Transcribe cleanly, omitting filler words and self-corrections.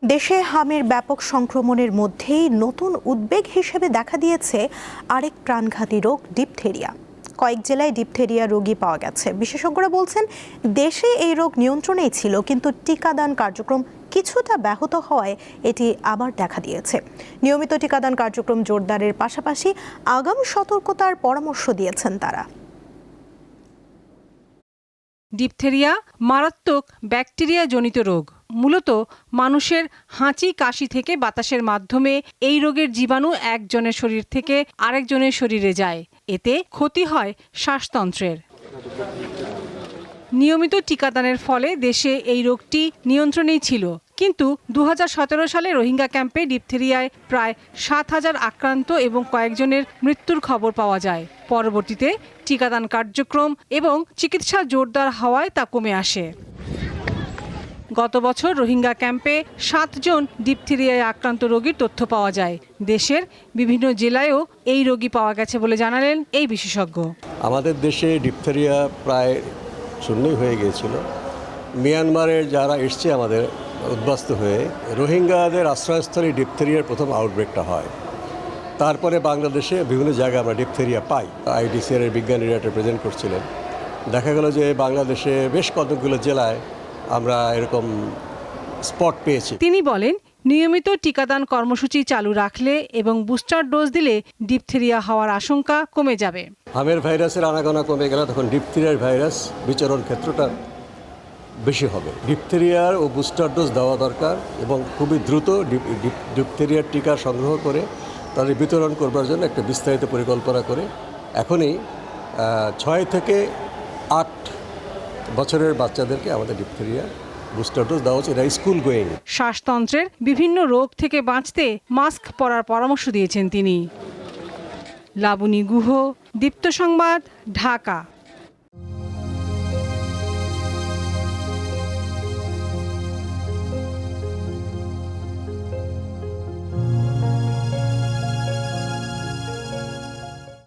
দেশে হামের ব্যাপক সংক্রমণের মধ্যেই নতুন উদ্বেগ হিসেবে দেখা দিয়েছে আরেক প্রাণঘাতী রোগ ডিপথেরিয়া। কয়েক জেলায় ডিপথেরিয়া রোগী পাওয়া গেছে। বিশেষজ্ঞরা বলছেন দেশে এই রোগ নিয়ন্ত্রণেই ছিল, কিন্তু টিকাদান কার্যক্রম কিছুটা ব্যাহত হওয়ায় এটি আবার দেখা দিয়েছে। নিয়মিত টিকাদান কার্যক্রম জোরদারের পাশাপাশি আগাম সতর্কতার পরামর্শ দিয়েছেন তারা। ডিপথেরিয়া মারাত্মক ব্যাকটেরিয়া জনিত রোগ। মূলত মানুষের হাঁচি কাশি থেকে বাতাসের মাধ্যমে এই রোগের জীবাণু একজনের শরীর থেকে আরেকজনের শরীরে যায়। এতে ক্ষতি হয় শ্বাসতন্ত্রের। নিয়মিত টিকাদানের ফলে দেশে এই রোগটি নিয়ন্ত্রণেই ছিল, কিন্তু 2017 সালে রোহিঙ্গা ক্যাম্পে ডিপথেরিয়ায় প্রায় 7,000 আক্রান্ত এবং কয়েকজনের মৃত্যুর খবর পাওয়া যায়। পরবর্তীতে টিকাদান কার্যক্রম এবং চিকিৎসা জোরদার হওয়ায় তা কমে আসে। গত বছর রোহিঙ্গা ক্যাম্পে 7 জন ডিপথেরিয়ায় আক্রান্ত রোগীর তথ্য পাওয়া যায়। দেশের বিভিন্ন জেলায়ও এই রোগী পাওয়া গেছে বলে জানালেন এই বিশেষজ্ঞ। আমাদের দেশে ডিপথেরিয়া প্রায় শূন্যই হয়ে গিয়েছিল। মিয়ানমারের যারা এসছে আমাদের উদ্বাস্তু হয়ে, রোহিঙ্গাদের আশ্রয়স্থলে ডিপথেরিয়ার প্রথম আউটব্রেকটা হয়। তারপরে বাংলাদেশে বিভিন্ন জায়গায় আমরা ডিপথেরিয়া পাই। আইডিসিআর এর বিজ্ঞানীরা এটা প্রেজেন্ট করছিলেন। দেখা গেল যে বাংলাদেশে বেশ কতগুলো জেলায় আমরা এরকম স্পট পেয়েছি। তিনি বলেন, নিয়মিত টিকাদান কর্মসূচি চালু রাখলে এবং বুস্টার ডোজ দিলে ডিপথেরিয়া হওয়ার আশঙ্কা কমে যাবে। হামের ভাইরাসের আনাগোনা কমে গেলে তখন ডিপথেরিয়ার ভাইরাস বিচরণ ক্ষেত্রটা বেশি হবে। ডিপথেরিয়ার ও বুস্টার ডোজ দেওয়া দরকার এবং খুবই দ্রুত ডিপথেরিয়ার টিকা সংগ্রহ করে তাদের বিতরণ করবার জন্য একটা বিস্তারিত পরিকল্পনা করে এখনই 6 থেকে 8 বছরের বাচ্চাদেরকে আমাদের ডিপথেরিয়া বুস্টার ডোজ দেওয়া হচ্ছে। এটা স্কুল গোয়িং। শ্বাসতন্ত্রের বিভিন্ন রোগ থেকে বাঁচতে মাস্ক পরার পরামর্শ দিয়েছেন তিনি। লাবণী গুহ, দীপ্ত সংবাদ, ঢাকা।